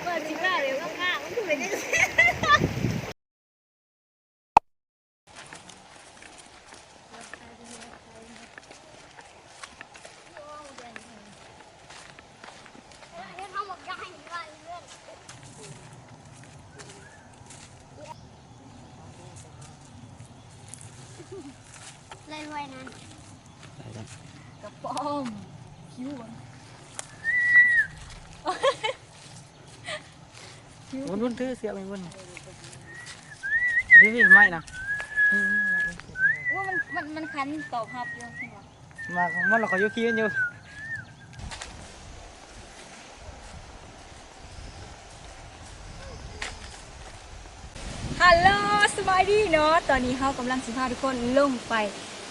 เปิดสิบ้าเดี๋ยวก็ข้างมันคือเป็นยังไงเลยไว้นั่นกระป๋อมคิ้ววุ่นถือเสียไปวุ่นพี่ไม่นะว่ามันคันตอบรับเยอะใช่ไหมมามันเราก็ยุคิดอยู่ฮัลโหลสบายดีเนาะตอนนี้เขากำลังสิพาทุกคนลงไป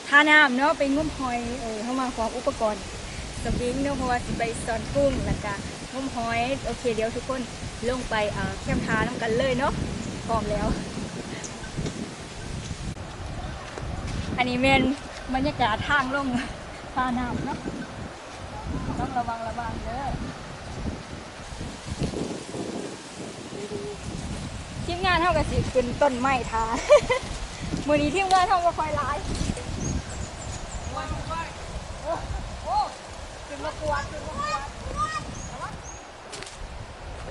ท่าน้ำเนาะไปงมหอยเข้ามาพร้อมอุปกรณ์สวิงเนาะเพราะว่าสิไปสอนกุ้งแล้วก็งมหอยโอเคเดี๋ยวทุกคนลงไปแคมทาน้ำกันเลยเนาะพร้อมแล้วอันนี้เป็นบรรยากาศทางลงท่าน้ำเนาะต้องระวังเด้อทีมงานเท่ากับสิขึ้นต้นไม้ทามือนี้ทีมงานเท่ากับคอยร้ายโอ้ขึ้นมากวาด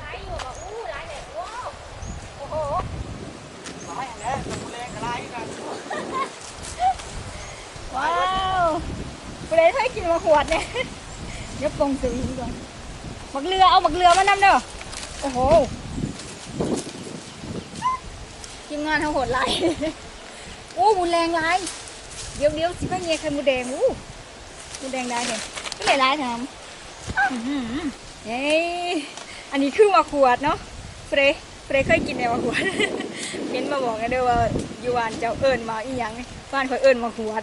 ร้ายอยู่แบบร้ายเลยโอ้โหร้ายอะไรตะกุแรงกับร้ายกันว้าวไปเลยให้กินมาขวดเนี่ยเดี๋ยวปงสีก่อนหมักเรือเอาหมักเรือมานำเด้อโอ้โหทีมงานทั้งหดไล่โอ้บุญแรงไล่เดี๋ยวสิพ่อเงี้ยใครมูแดงมูแดงได้เนี่ยก็เลยไล่ทำเย้อันนี้คือมาขวดเนาะเฟรเคยกินในมาขวดเห็นมาบอกกันด้วยว่ายูวานเจ้าเอิญมาอีหยังบ้านคอยเอิญมาขวด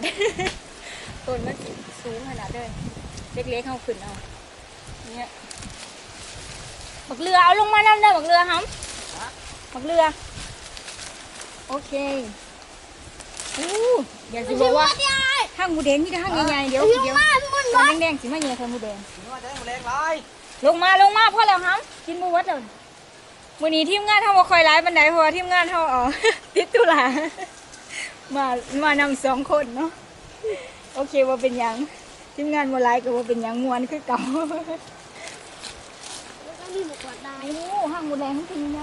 ต้นมันสูงขนาดเลยเล็กๆเข้าขึ้นเอาเนี่ยบักเรือเอาลงมานั่นได้บักเรือฮัมบักเรือโอเคเดี๋ยวสิบอกว่าห้างหมูแดงนี่ห้างใหญ่ๆเดี๋ยวตอนแดงๆสิมาเงี้ยค่ะหมูแดงลงมาพ่อแล้วฮัมกินหมูวัดเลยวันนี้ทีมงานเท่าว่าคอยไล่บันไดเพราะว่าทีมงานเท่าติดตุลามานำ2 คนเนาะโอเคว่าเป็นยังทีมงานโมไลก็ว่าเป็นยังมวนคือเก่าแล้วก็มีหมูกรอบได้ห้างหมูแดงเป็นยังไง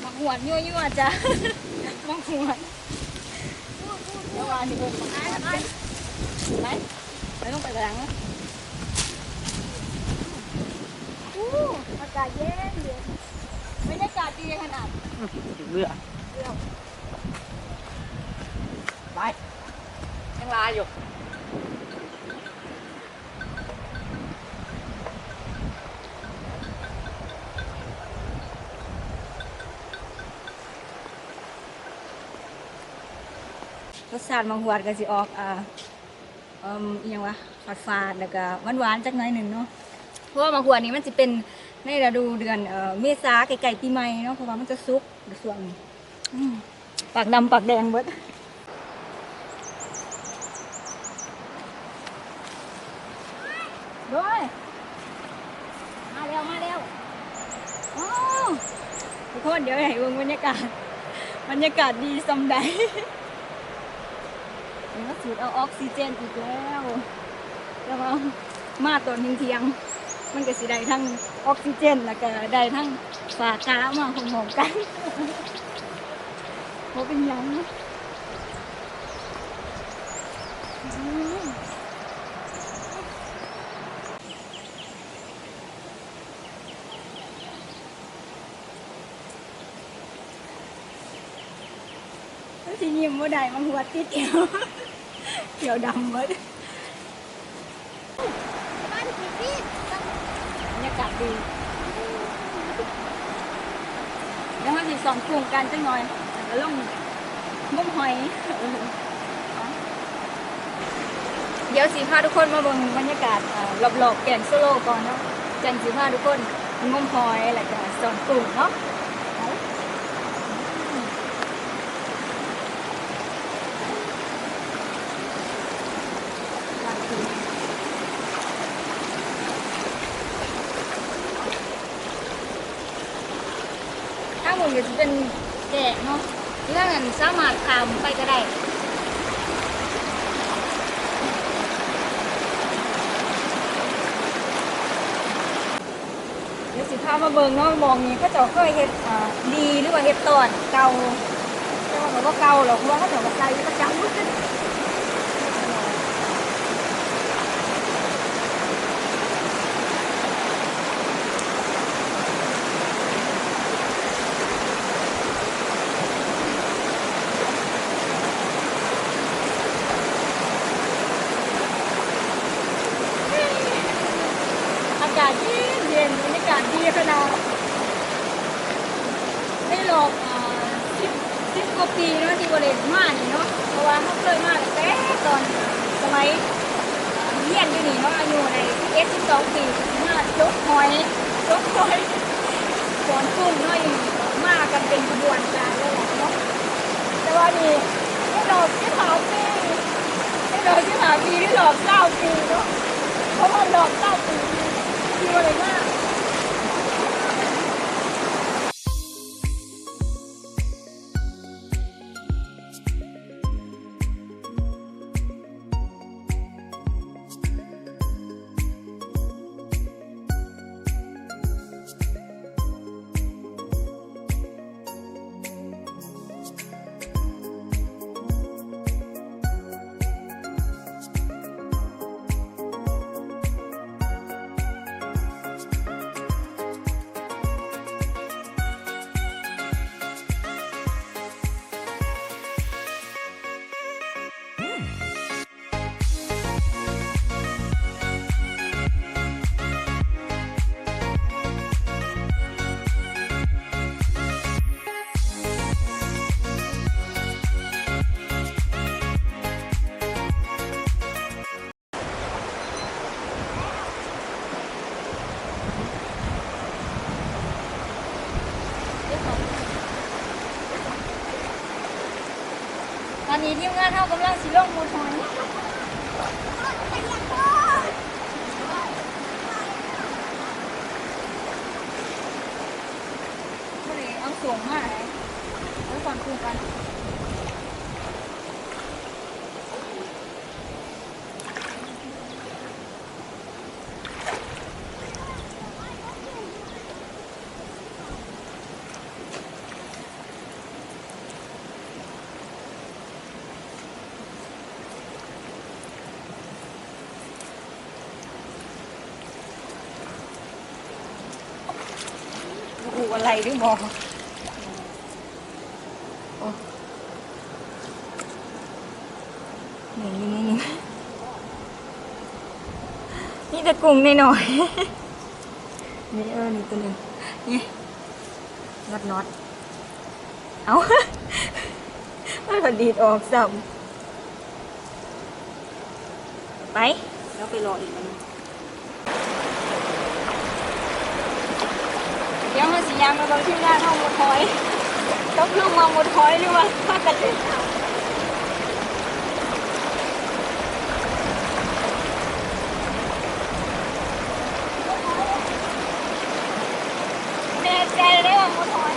มังหวนยั่วจ้ะมังหวนเมื่อวานที่ผมไปต้องไปกระดังอากาศเย็นบรรยากาศดีขนาดเรือไปยังลายอยู่รสชาติมังหวดก็สิออกยังวะฝาดแล้วก็หวานจักหน่อยหนึ่งเนาะเพราะว่ามังหวดนี้มันจะเป็นในฤดูเดือนเมษาไก่ปีใหม่เนาะเพราะว่ามันจะซุกในส่วนปากดำปากแดงเบิดด้วยมาเร็วทุกคนเดี๋ยวให้เบิ่งบรรยากาศดีสำใดแล้วก็สูดเอาออกซิเจนอีกแล้วมาตอนเที่ยงมันก็สิได้ทั้งออกซิเจนแล้วก็ได้ทั้งฝาค้ามาหอมๆกันเพราะเป็นยังสียิ้มว่าได้มาหัวติดเขียวดำหมดบรรยากาศดีแล้วมันมี2 กลุ่มกันจังหน่อยแล้วลงงมหอยเดี๋ยวสีพาทุกคนมาเบิ่งบรรยากาศรอบๆแก่งโซโล่ก่อนเนาะจังสีพาทุกคนงมหอยแล้วก็2 กลุ่มเนาะ เดี๋ยวจะเป็นแกะเนาะเรื่องนั้นสามารถทำไปก็ได้เดี๋ยวสิพามาเบิ่งเนาะมองนี้เขาเจ้าเคยเฮ็ดดีหรือว่าเฮ็ดตอนเก่าแต่ว่าเขาก็เก่าหรอกเพราะว่าเขาเจ้าก็ใส่ประจำอากาศเย็นบรรยากาศดีขนาดไม่หลอกสิบกว่าปีเนาะที่บริเวณมานี่เนาะเพราะว่าเขาเคยมาแต่ตอนสมัยเรียนอยู่นี่เนาะอายุใน12 ปีมาจกหอยสอนกุ้งเนาะอยู่มากันเป็นขบวนการเลยเนาะแต่ว่านี่ไม่หลอก15 ปีไม่หลอก15 ปีที่หลอก9 ปีเนาะเพราะว่าหลอก9 ปีที่บริเวณมา ตอนนี้ทีมงานเท่ากำลังสิลงหมูหอยก็เลยเอาส่งมาแล้วฟังคุยกันดูอะไรด้วยมองนี่แต่กุ้งหน่อยๆนี่นี่ตัวหนึ่งนี่น็อตเอาไม่พอดีดออกซ้ำไปแล้วไปรออีกมันเดี๋ยวมาสียางมาบางที่หน้าเข้าหมดหอยต้องลงมาหมดหอยหรือว่าถ้ากันเลยแน่ใจได้ว่าหมดหอย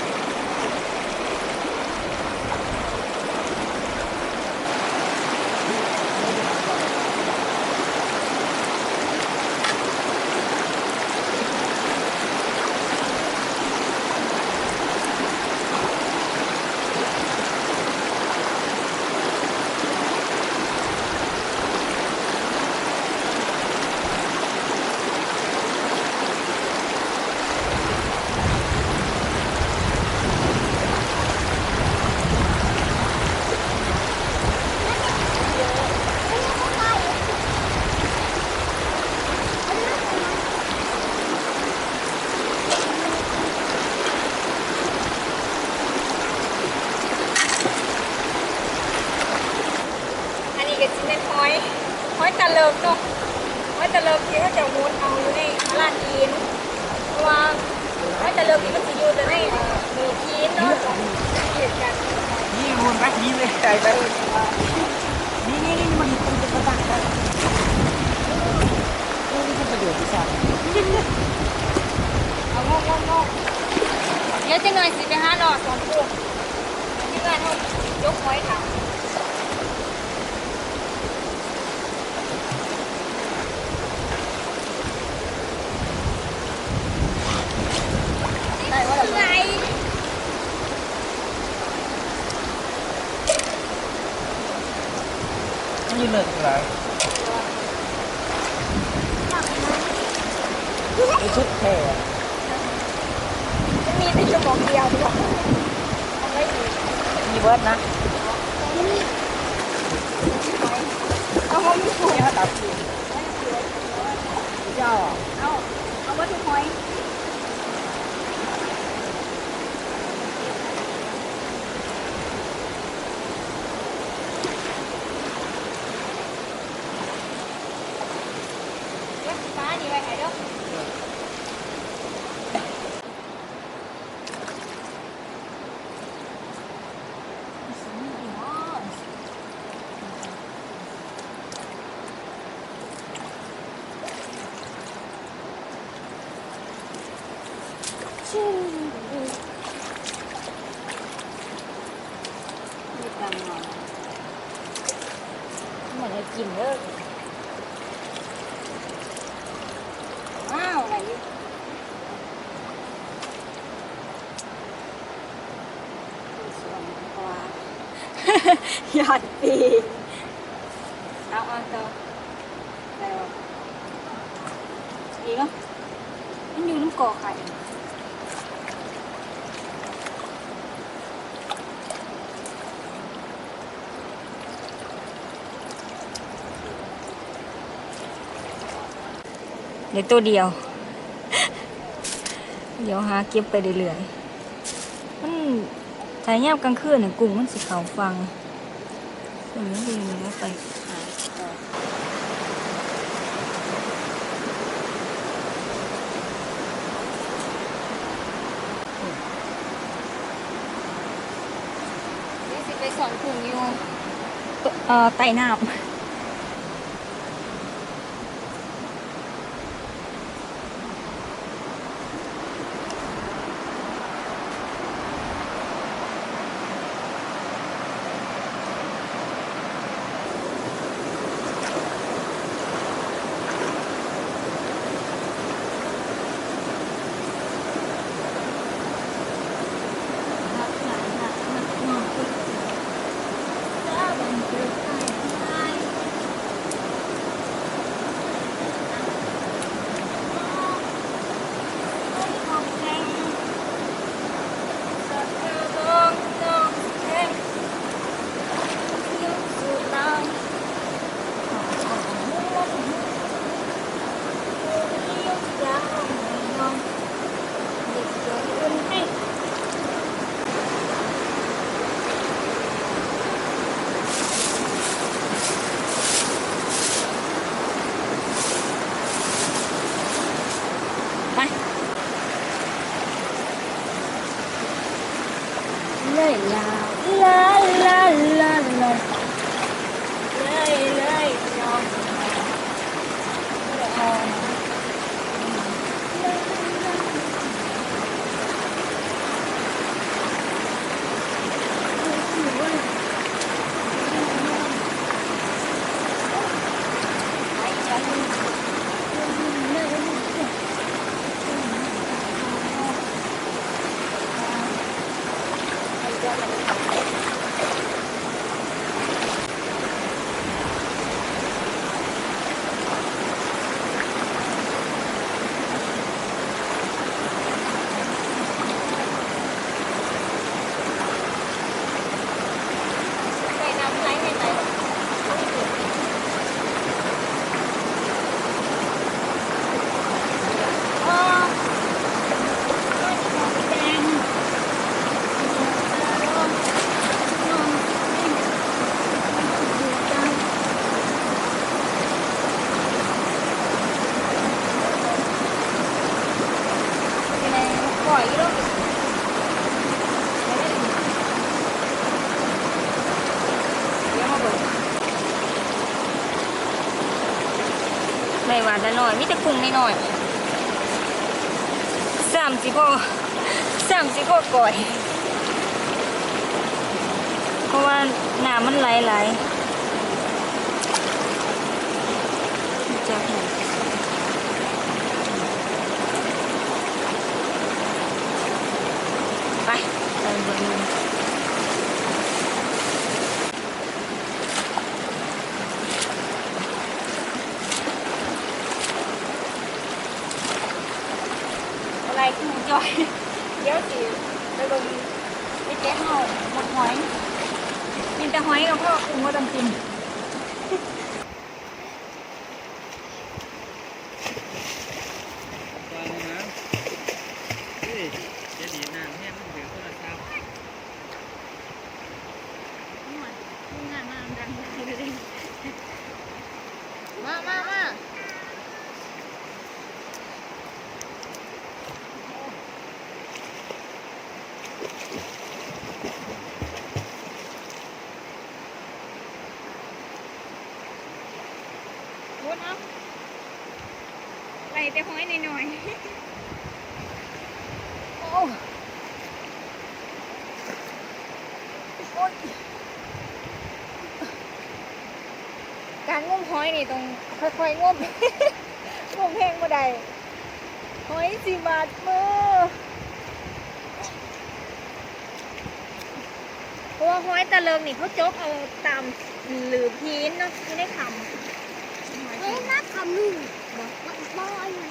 หอยตะเลิกเนาะหอยตะเลิกที่เขาจะมุดเอาอยู่ในลาดอีนเพราะว่าหอยตะเลิกนี่มันจะอยู่แต่ในหมู่อีนเนาะเหตุการณ์นี่วนไปนี่เลยใจไปนี่มันเป็นประจักษ์เลยนี่เป็นประโยชน์ที่สุดเอางอก เดี๋ยวจะหน่อยสิไปหาหลอดสองคู่ที่งานเขายกไว้ค่ะได้ว่าอะไร ยืนเลิกอะไรไอ้ชุดแค่ จะมีแต่ชั่วโมงเดียวดีกว่าเอาไว้ดี มีเบิร์ดนะ เอาเขาไม่ถูก นี่เขาตัดสิเจ้าอ่ะ เอาไว้ทุกหอย เว็บฟ้าดีไว้ไหนเด้อชื่อมีตังค์หน่อยเหมือนจะกินเด้อว้าวอะไรนี่ส่วนกว่าหยอดปีเอาต่อแต่ว่าดีเนาะมันอยู่น้ำกอไข่เดี๋ยวตัวเดียว เดี๋ยวหาเก็บไปเรื่อยๆมันสายยามกลางคืนเนี่ยกุ้งมันสิเขาฟังอย่างนี้ดีเลยไปหาต่อเดี๋ยวสิไปสอนกุ้งอยู่ใต้น้ำไปเลยลาลาลาลาลาเลยน้องก่อยลูกเดี๋ยวมาเบิกไม่หวานละหน่อยมีแต่กุ้งนิดหน่อย30 พอ สั่งสิโคตรก่อยเพราะว่าน้ำมันไหลจะไปไปบนนู้นอะไรคือจอยเดี๋ยวสิไปเบิ่งไปแกะเฮาหมดหอยมีแต่หอยกับพ่อกุ้งก็ต้องกินตอนนี้นะเฮ้ยจะดีน้ำแห้งมันเดือดโทรศัพท์ งานมาดังเลยมา วุ้นเอาไหลแต่ห้อยหน่อยๆโอ้โอ้ยการงมห้อยนี่ต้องค่อยๆงม งมแห้งบ่ได้ห้อยสิบาทมือเพราะว่าห้อยตะเลิงนี่เขาจกเอาตามหรือพีนเนาะไม่ได้คำ เฮ้ยน่าทำหนึ่งบอกว่าไอ้เนี่ย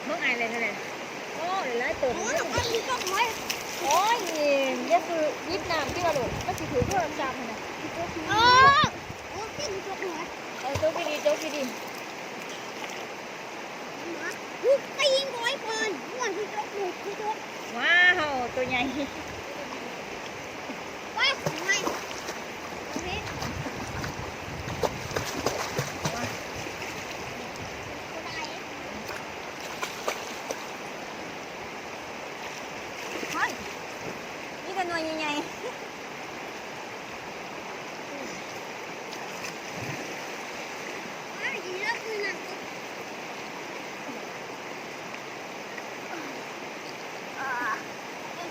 เมื่อไงเลยเท่านั้นโอ้ยไล่ตัว โอ้ นี้ ยไอ้ยี่ต้องไว้ โอ้ยนี่คือยิบน้ำที่ว่าหลุดก็ถือเพื่อจำนะ เออโอ้ยที่มันจบหัว โจ๊กไปดีโจ๊กไปดี มาลูกไปยิงบอยเปิลม่วนที่จบหนูที่จบ ว้าวตัวใหญ่ ไปทำไมโอเคก็ได้ เฮ้ยนี่กันหน่วยใหญ่ ไอ้ยี่เลิกคือหนัง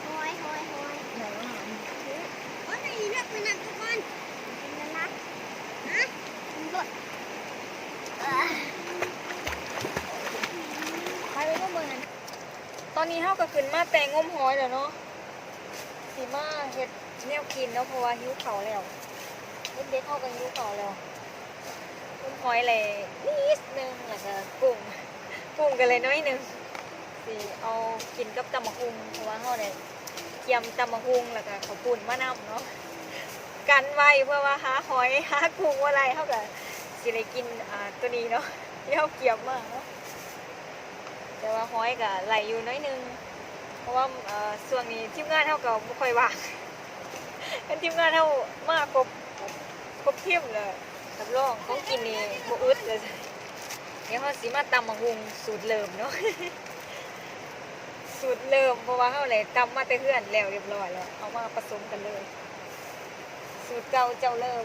หอยโอ้ยไอ้ยี่เลิกคือหนังทุกคนเป็นกันนะฮะมันบด ไปไปพวกมึงนั้นตอนนี้เฮาก็ขึ้นมาแต่งมหอยแล้วเนาะสีมาเฮ็ดแนวกินเนาะเพราะว่าหิวเขาวแล้วเด็กๆเฮาก็หิวเขาวแล้วงมหอยเลยนิดนึงแล้วก็กุ้งกันเลยน้อยนึงสิเอากินกับตำบักหุ่งเพราะว่าเฮาเนี่ยเกียมตำบักหุ่งแล้วก็ข้าวปุ้นมะนาวเนาะกันไว้เพื่อว่าหาหอยหากุ้งอะไรเฮาก็สิได้กินตัวนี้เนาะที่เฮาเกียมมากเนาะ แต่ว่าห้อยก็ไหลอยู่น้อยนึงเพราะว่าส่วนนี้ทีมงานเท่ากับไม่ค่อยว่าง เป็นทีมงานเท่ามากครบทีมเลยรับรองของกินนี่บ่อึดเลยเดี๋ยวเขาสิมาตำมะฮุงสูตรเริ่มเนาะ สูตรเริ่มเพราะว่าเขาเลยตำมาแต่เพื่อนแล้วเรียบร้อยแล้วเอามาผสมกันเลย สูตรเก่าเจ้าเริ่ม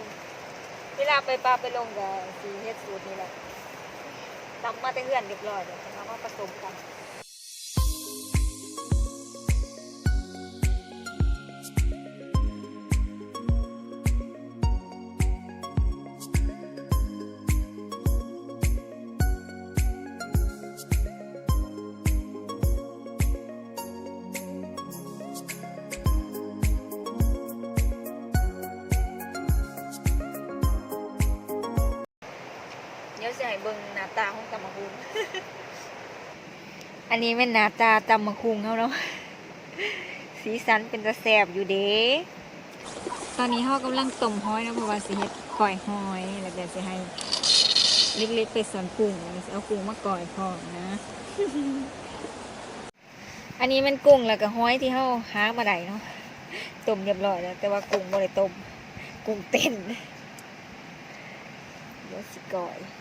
เวลาไปปลาไปลงกับสีเฮ็ดสูตรนี้แหละตำมาแต่เพื่อนเรียบร้อยแล้วเอามาผสมกัน เดี๋ยวจะให้เบิ่งหน้าตาของตำมะคุง อันนี้เป็นหน้าตาตำมะคุงเขาเนาะ สีสันเป็นตะแสบอยู่เด้ตอนนี้เขากำลังต้มหอยนะเพราะว่าสิเฮ็ดก่อยหอยแล้วเดี๋ยวจะให้เล็กๆไปสวนกุ้งเอากุ้งมาก่อยพร้อมนะ อันนี้มันกุ้งแล้วก็หอยที่เขาหามาได้เนาะต้มเรียบร้อยแล้วแต่ว่ากุ้งบ่ได้ต้มกุ้งเต้น เดี๋ยวสิก่อย เ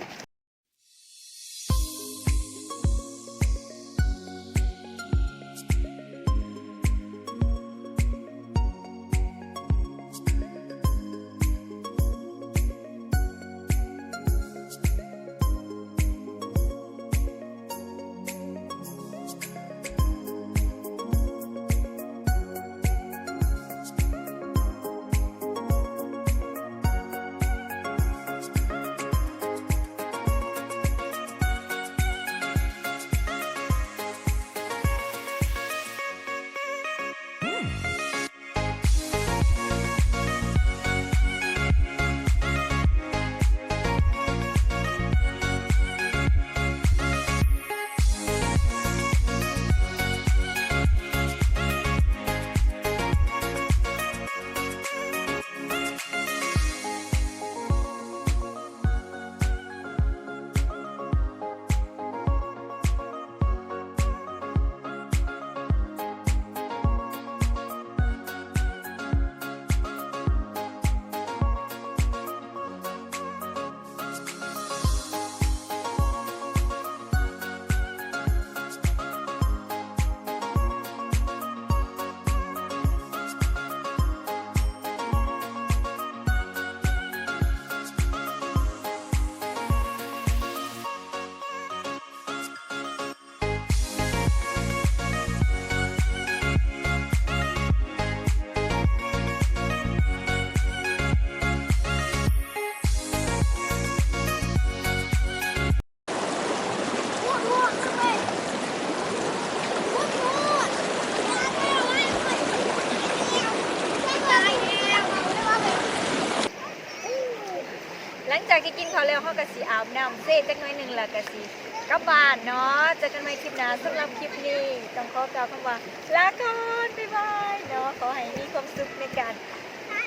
จากที่กินข้าวแล้วเขาก็สิอาบน้ำเซ่จักหน่อยหนึงแล้วก็สิกลับบ้านเนาะเจอกันใหม่คลิปหน้าสำหรับคลิปนี้ต้องขอกล่าวคำว่าลาก่อนบ๊ายบายเนาะขอให้มีความสุขในการ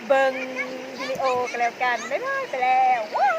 เบิ่งวิดีโอกันแล้วกันบ๊ายบายไปแล้วว้าว